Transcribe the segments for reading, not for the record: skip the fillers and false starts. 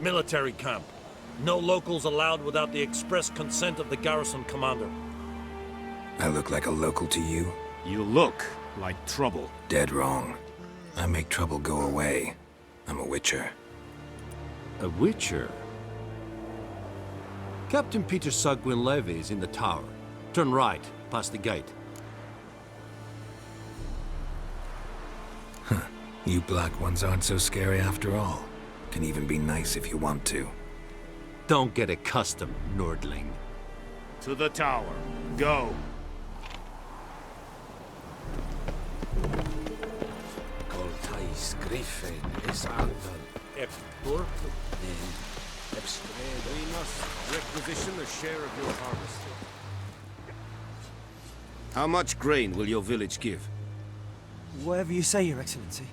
Military camp. No locals allowed without the express consent of the garrison commander. I look like a local to you? You look like trouble. Dead wrong. I make trouble go away. I'm a witcher. A witcher? Captain Peter Sagwin Levy is in the tower. Turn right, past the gate. Huh. You black ones aren't so scary after all. Can even be nice if you want to. Don't get accustomed, Nordling. To the tower. Go. Coltais Griffin is Andal. Eptur? We must requisition a share of your harvest. How much grain will your village give? Whatever you say, Your Excellency.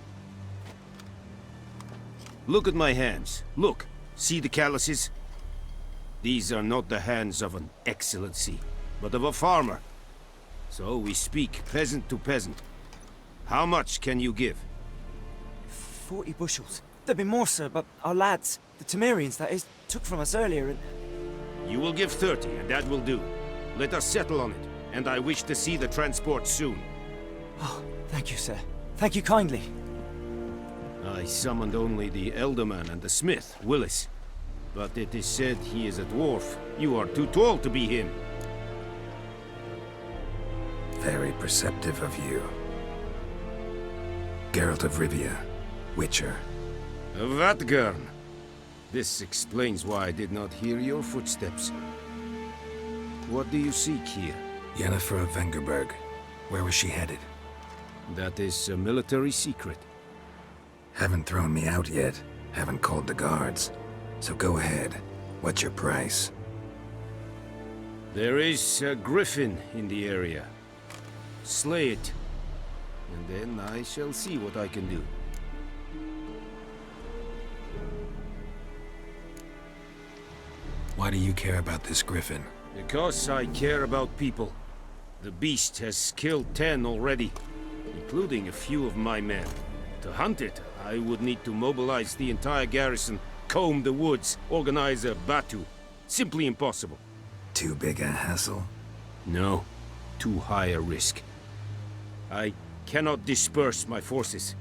Look at my hands. Look. See the calluses? These are not the hands of an excellency, but of a farmer. So we speak peasant to peasant. How much can you give? 40 bushels. There'd be more, sir, but our lads, the Temerians, that is, took from us earlier and... You will give 30, and that will do. Let us settle on it, and I wish to see the transport soon. Oh, thank you, sir. Thank you kindly. I summoned only the Elderman and the smith, Willis. But it is said he is a dwarf. You are too tall to be him. Very perceptive of you. Geralt of Rivia, Witcher. Vatgern. This explains why I did not hear your footsteps. What do you seek here? Yennefer of Vengerberg. Where was she headed? That is a military secret. Haven't thrown me out yet. Haven't called the guards. So go ahead. What's your price? There is a griffin in the area. Slay it, and then I shall see what I can do. Why do you care about this griffin? Because I care about people. The beast has killed 10 already, including a few of my men. To hunt it, I would need to mobilize the entire garrison, comb the woods, organize a batu. Simply impossible. Too big a hassle? No, too high a risk. I cannot disperse my forces.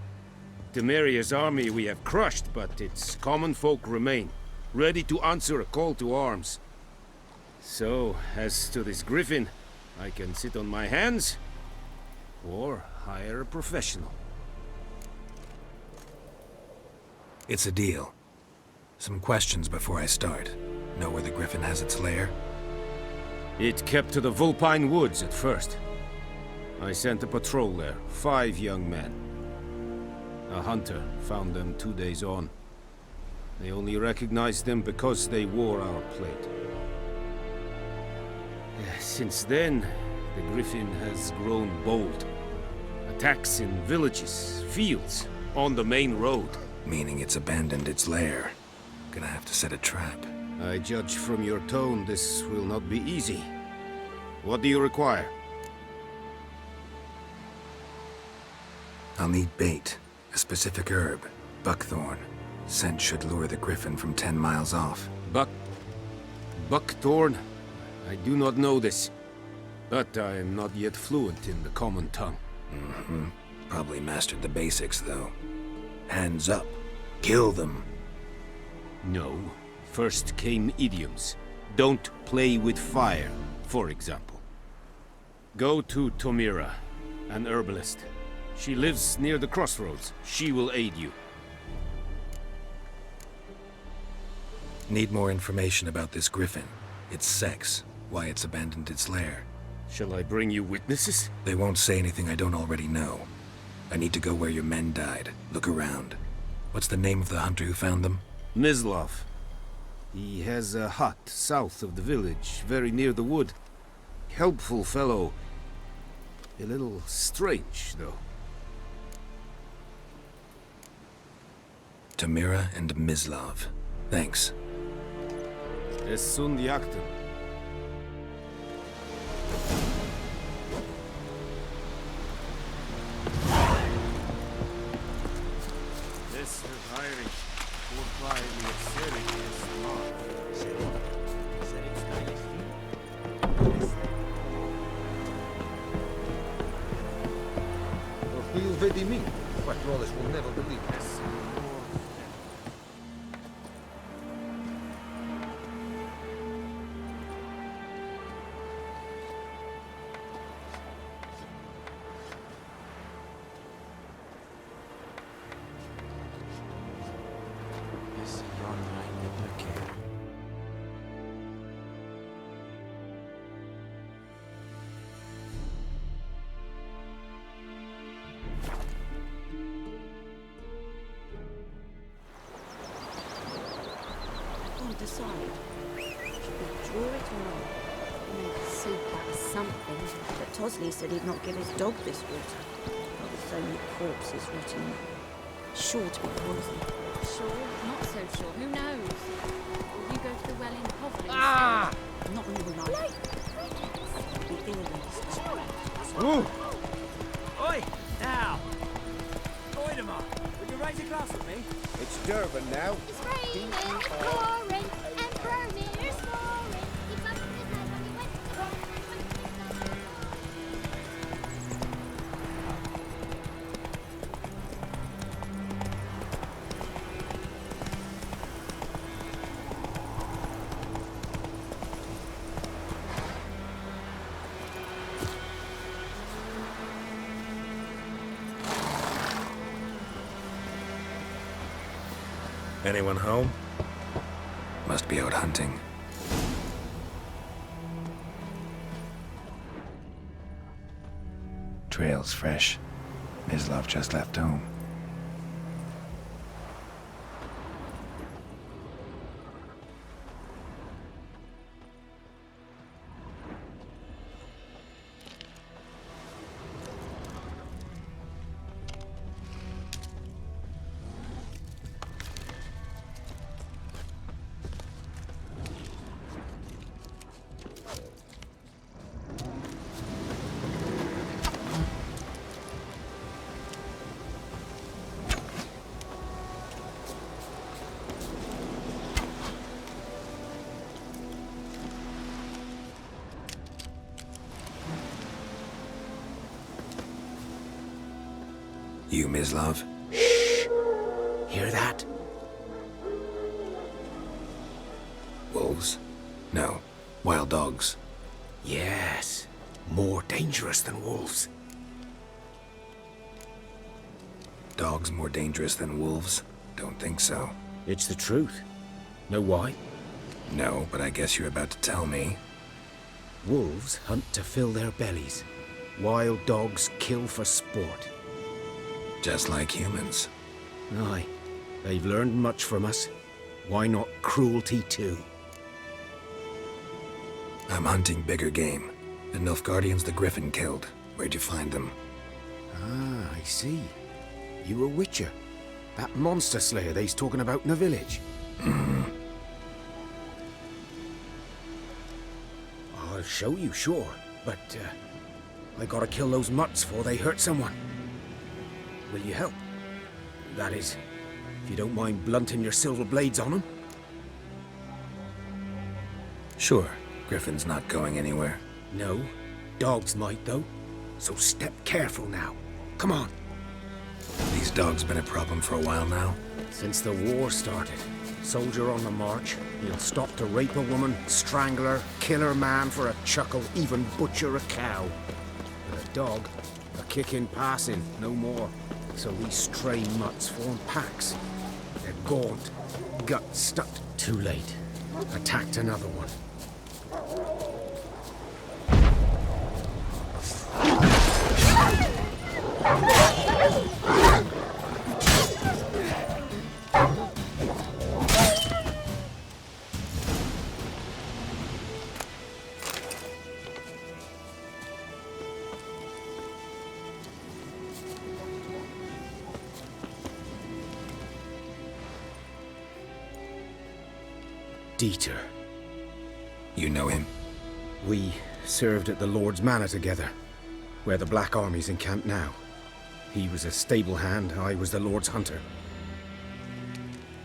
Temeria's army we have crushed, but its common folk remain, ready to answer a call to arms. So, as to this griffin, I can sit on my hands, or hire a professional. It's a deal. Some questions before I start. Know where the griffin has its lair? It kept to the Vulpine Woods at first. I sent a patrol there, 5 young men. A hunter found them 2 days on. They only recognized them because they wore our plate. Since then, the griffin has grown bold. Attacks in villages, fields, on the main road. Meaning it's abandoned its lair. Gonna have to set a trap. I judge from your tone this will not be easy. What do you require? I'll need bait. A specific herb. Buckthorn. Scent should lure the griffin from 10 miles off. Buckthorn? I do not know this. But I am not yet fluent in the common tongue. Mm-hmm. Probably mastered the basics, though. Hands up. Kill them. No. First came idioms. Don't play with fire, for example. Go to Tomira, an herbalist. She lives near the crossroads. She will aid you. Need more information about this griffin. Its sex. Why it's abandoned its lair. Shall I bring you witnesses? They won't say anything I don't already know. I need to go where your men died. Look around. What's the name of the hunter who found them? Mislav. He has a hut south of the village, very near the wood. Helpful fellow. A little strange, though. Tamira and Mislav. Thanks. Es sunt jakten. This is Irish. Would buy me a Wallace will never believe this. Can't decide. Should we draw it or not? Maybe soup out of something. But Tosley said he'd not give his dog this water. Not with so many corpses rotting in it. Sure to be poison. Sure, not so sure. Who knows? Will you go to the well in Hovell? Ah! Not in your life. Be ill when you start. Ooh! Oi! Now! Oidemar, will you raise a glass with me? It's Durban now. It's raining, pouring, and burning. It's pouring. He bumped his head when he went to the Anyone home? Must be out hunting. Trail's fresh. Mislav just left home. You, Mislav? Shh! Hear that? Wolves? No. Wild dogs. Yes. More dangerous than wolves. Dogs more dangerous than wolves? Don't think so. It's the truth. Know why? No, but I guess you're about to tell me. Wolves hunt to fill their bellies. Wild dogs kill for sport. Just like humans. Aye. They've learned much from us. Why not cruelty too? I'm hunting bigger game. The Nilfgaardians the Griffin killed. Where'd you find them? Ah, I see. You a witcher. That monster slayer they's talking about in the village. I'll show you, sure. But, I gotta kill those mutts before they hurt someone. Will you help? That is, if you don't mind blunting your silver blades on them. Sure. Griffin's not going anywhere. No. Dogs might, though. So step careful now. Come on. These dogs been a problem for a while now? Since the war started. Soldier on the march. He'll stop to rape a woman, strangle her, kill her man for a chuckle, even butcher a cow. But a dog, a kicking passing, no more. So these stray mutts form packs. They're gaunt, guts stuck. Too late. Attacked another one. Dieter. You know him? We served at the Lord's Manor together, where the Black Army's encamped now. He was a stable hand, I was the Lord's hunter.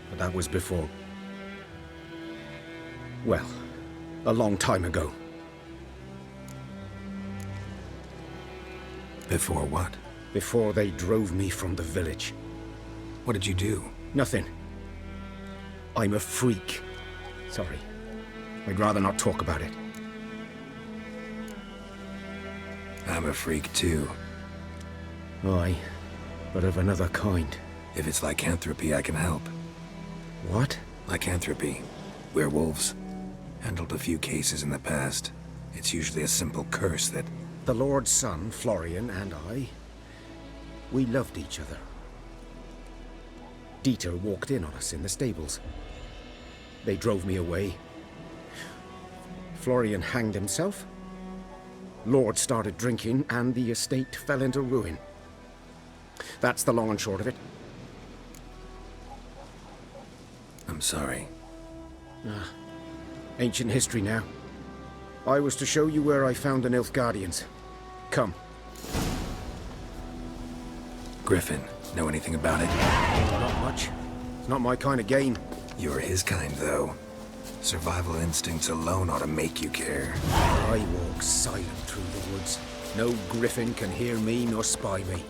But that was before... well, a long time ago. Before what? Before they drove me from the village. What did you do? Nothing. I'm a freak. Sorry. I'd rather not talk about it. I'm a freak too. Aye, but of another kind. If it's lycanthropy, I can help. What? Lycanthropy. Werewolves. Handled a few cases in the past. It's usually a simple curse that... The Lord's son, Florian, and I, we loved each other. Dieter walked in on us in the stables. They drove me away. Florian hanged himself. Lord started drinking, and the estate fell into ruin. That's the long and short of it. I'm sorry. Ancient history now. I was to show you where I found the Nilfgaardians. Come. Griffin, know anything about it? Not much. It's not my kind of game. You're his kind, though. Survival instincts alone ought to make you care. I walk silent through the woods. No griffin can hear me nor spy me.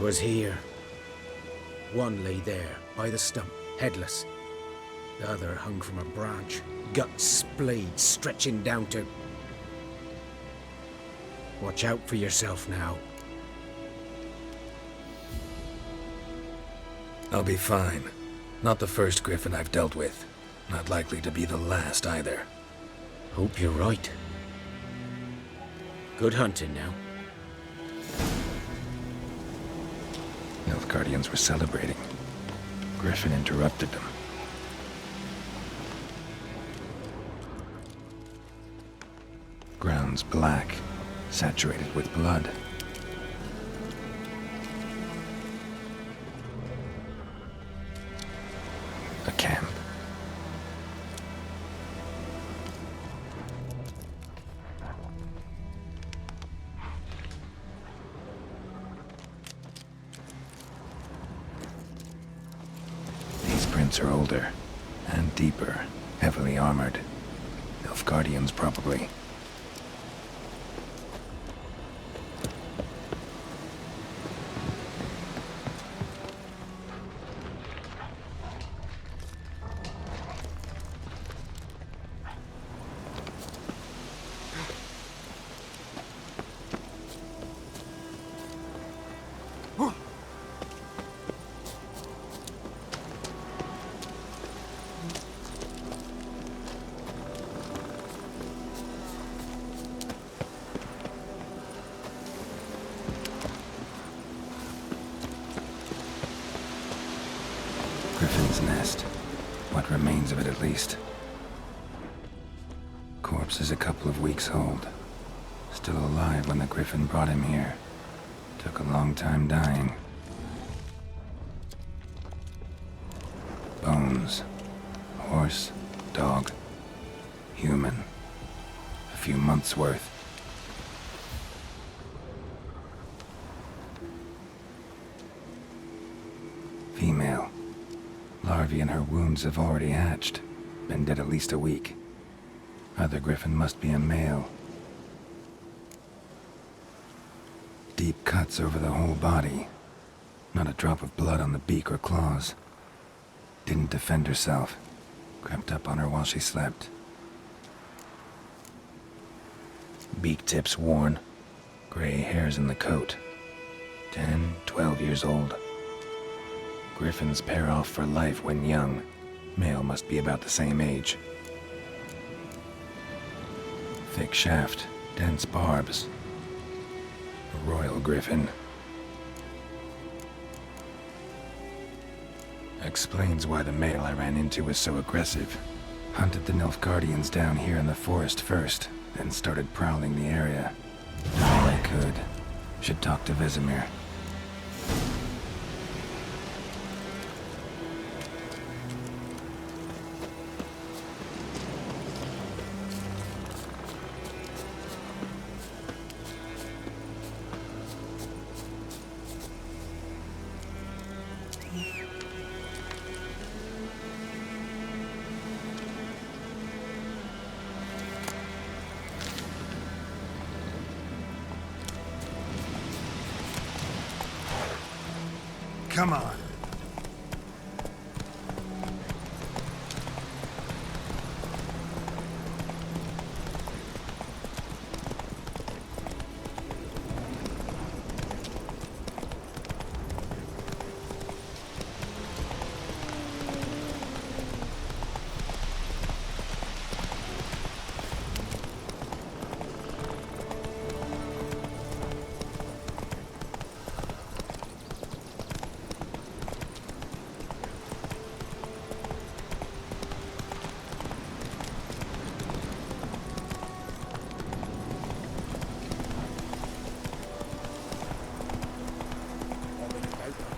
Was here. One lay there, by the stump, headless. The other hung from a branch, guts splayed, stretching down to... Watch out for yourself now. I'll be fine. Not the first griffin I've dealt with. Not likely to be the last either. Hope you're right. Good hunting now. Nilfgaardians were celebrating. Griffin interrupted them. Ground's black, saturated with blood. A camp. Are older and deeper, heavily armored. Nilfgaardians, probably. Griffin's nest. What remains of it, at least. Corpse is a couple of weeks old. Still alive when the Griffin brought him here. Took a long time dying. Bones. Horse, dog, human. A few months' worth. Female. Larvae in her wounds have already hatched. Been dead at least a week. Other Griffin must be a male. Deep cuts over the whole body. Not a drop of blood on the beak or claws. Didn't defend herself. Crept up on her while she slept. Beak tips worn. Gray hairs in the coat. 10, 12 years old. Griffins pair off for life when young. Male must be about the same age. Thick shaft, dense barbs. A royal griffin. Explains why the male I ran into was so aggressive. Hunted the Nilfgaardians down here in the forest first, then started prowling the area. Done all I could. Should talk to Vesemir. Come on.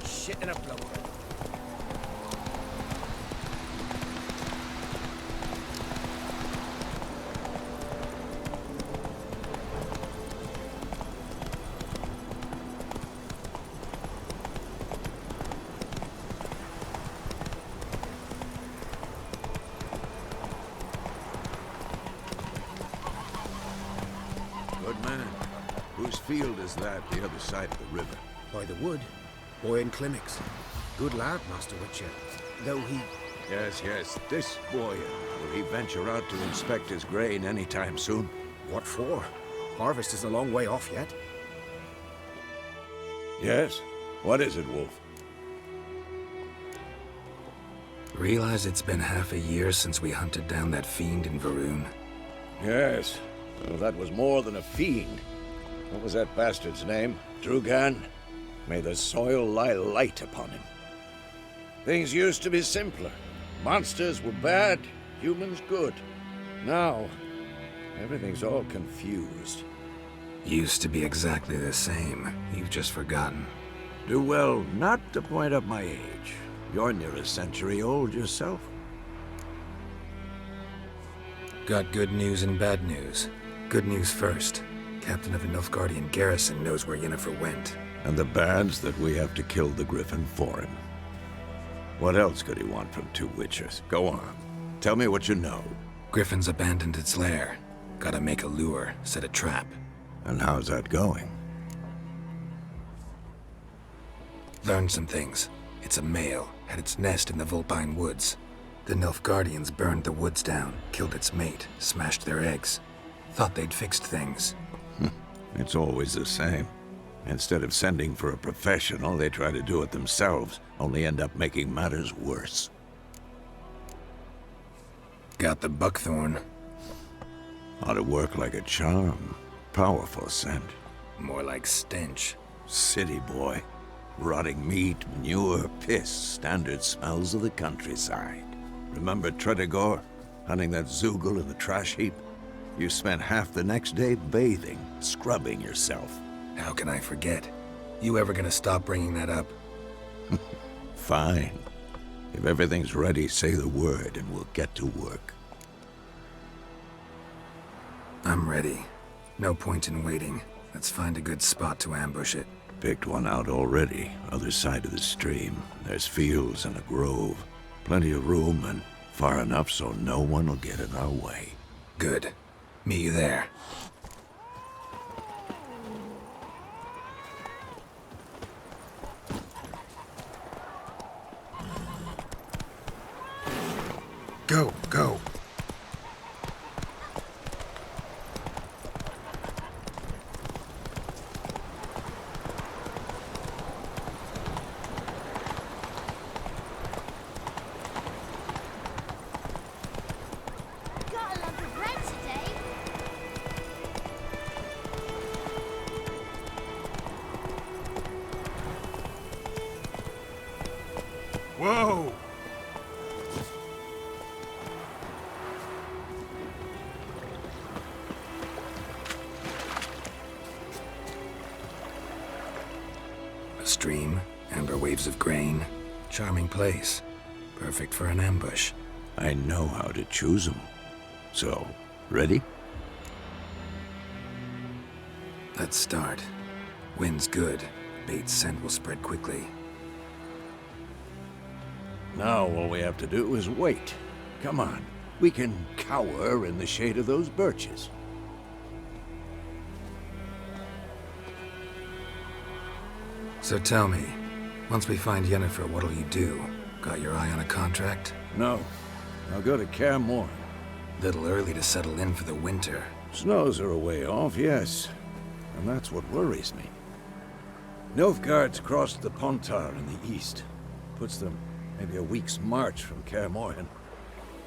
Shit in a blower. Good man. Whose field is that, the other side of the river? By the wood. Boy in Clemmix. Good lad, Master Witcher. Though he... Yes, this boy. Will he venture out to inspect his grain any time soon? What for? Harvest is a long way off yet. Yes? What is it, Wolf? Realize it's been half a year since we hunted down that fiend in Varun? Yes. Well, that was more than a fiend. What was that bastard's name? Drugan? May the soil lie light upon him. Things used to be simpler. Monsters were bad, humans good. Now, everything's all confused. Used to be exactly the same. You've just forgotten. Do well not to point up my age. You're near a century old yourself. Got good news and bad news. Good news first. Captain of the Nilfgaardian garrison knows where Yennefer went. And the bad's that we have to kill the Griffin for him. What else could he want from two Witchers? Go on. Tell me what you know. Griffin's abandoned its lair. Gotta make a lure, set a trap. And how's that going? Learned some things. It's a male, had its nest in the Vulpine Woods. The Nilfgaardians burned the woods down, killed its mate, smashed their eggs. Thought they'd fixed things. It's always the same. Instead of sending for a professional, they try to do it themselves, only end up making matters worse. Got the buckthorn. Ought to work like a charm. Powerful scent. More like stench. City boy. Rotting meat, manure, piss, standard smells of the countryside. Remember Tredegor? Hunting that Zoogle in the trash heap? You spent half the next day bathing, scrubbing yourself. How can I forget? You ever gonna stop bringing that up? Fine. If everything's ready, say the word and we'll get to work. I'm ready. No point in waiting. Let's find a good spot to ambush it. Picked one out already, other side of the stream. There's fields and a grove. Plenty of room and far enough so no one will get in our way. Good. Meet you there. Go, go. Got a lump of bread today. Whoa! A stream, amber waves of grain. Charming place. Perfect for an ambush. I know how to choose them. So, ready? Let's start. Wind's good. Bait's scent will spread quickly. Now all we have to do is wait. Come on. We can cower in the shade of those birches. So tell me, Once we find Yennefer, what'll you do? Got your eye on a contract? No. I'll go to Kaer Morhen. Little early to settle in for the winter. Snows are a way off, yes. And that's what worries me. Nilfgaard's crossed the Pontar in the east. Puts them maybe a week's march from Kaer Morhen.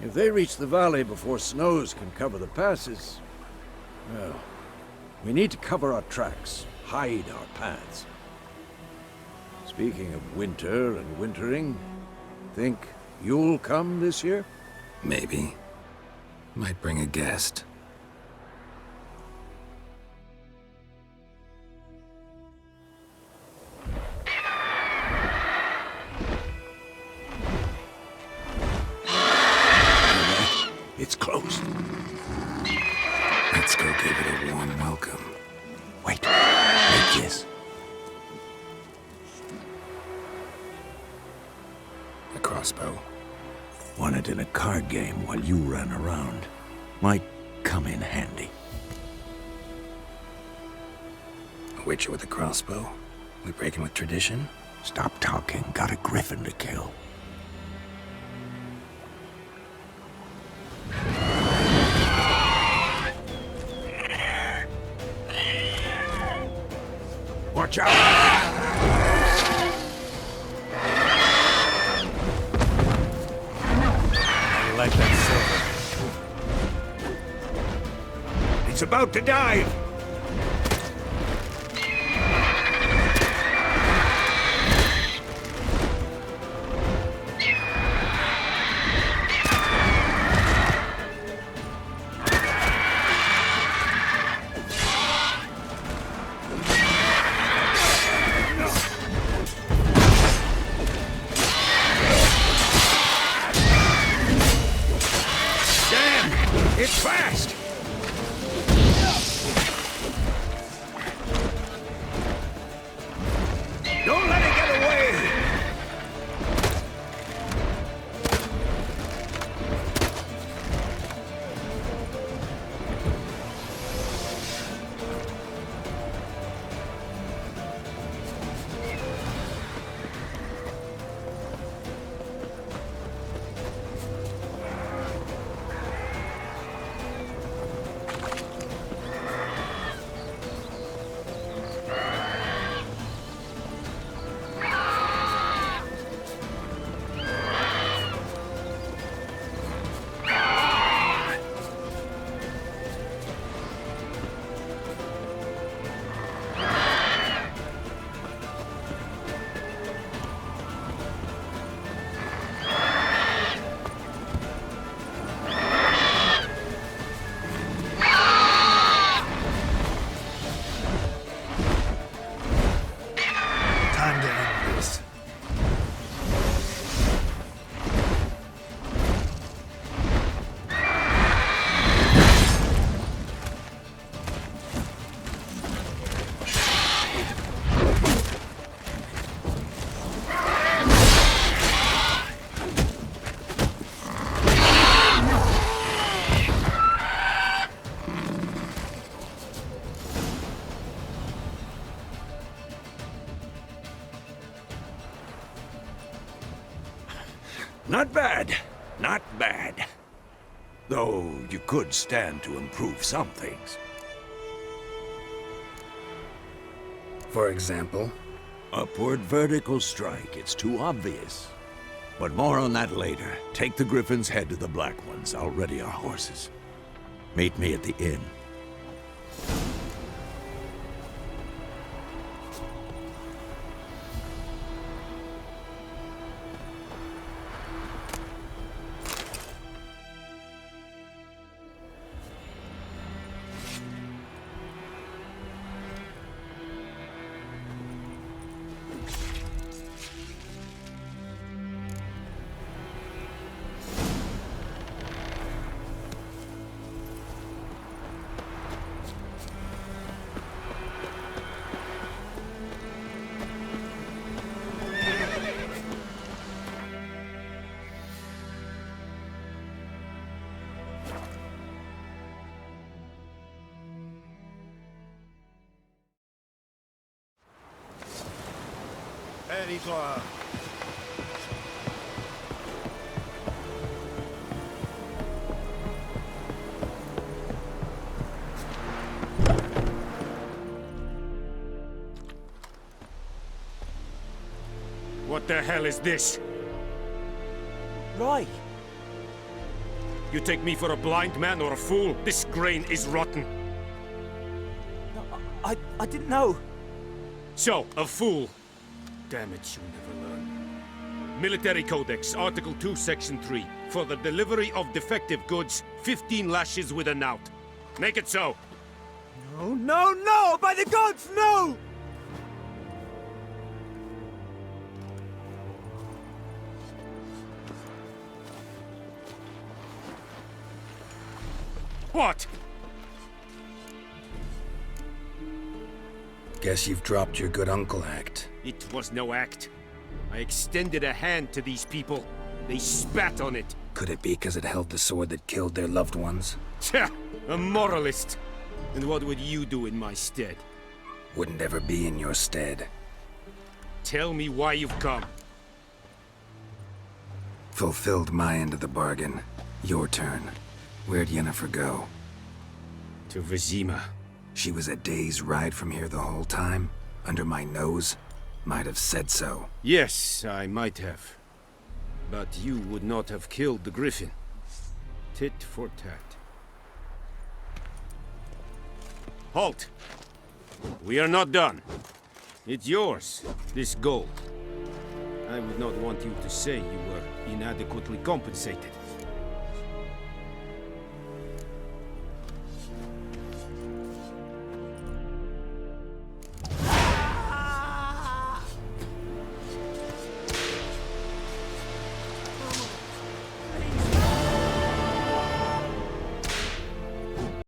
If they reach the valley before snows can cover the passes, well, we need to cover our tracks, hide our paths. Speaking of winter and wintering, think you'll come this year? Maybe. Might bring a guest. It's closed. Let's go give it a warm welcome. Wait. Like this. A crossbow. Won it in a card game while you ran around. Might come in handy. A witcher with a crossbow? We breaking with tradition? Stop talking. Got a griffin to kill. Watch out! I like that silver. It's about to dive! It's fast! Don't let it get away! Time to end this. Not bad. Not bad. Though you could stand to improve some things. For example? Upward vertical strike. It's too obvious. But more on that later. Take the Griffin's head to the Black Ones. I'll ready our horses. Meet me at the inn. territoire. What the hell is this? Rye! You take me for a blind man or a fool? This grain is rotten. No, I didn't know. So, a fool. Damn it, you never learn. Military Codex, Article 2, Section 3. For the delivery of defective goods, 15 lashes with a knout. Make it so. No, no, no! By the gods, no! What? Guess you've dropped your good uncle act. It was no act. I extended a hand to these people. They spat on it. Could it be because it held the sword that killed their loved ones? Tja, a moralist. And what would you do in my stead? Wouldn't ever be in your stead. Tell me why you've come. Fulfilled my end of the bargain. Your turn. Where'd Yennefer go? To Vizima. She was a day's ride from here the whole time? Under my nose? Might have said so. Yes, I might have. But you would not have killed the Griffin. Tit for tat. Halt! We are not done. It's yours, this gold. I would not want you to say you were inadequately compensated.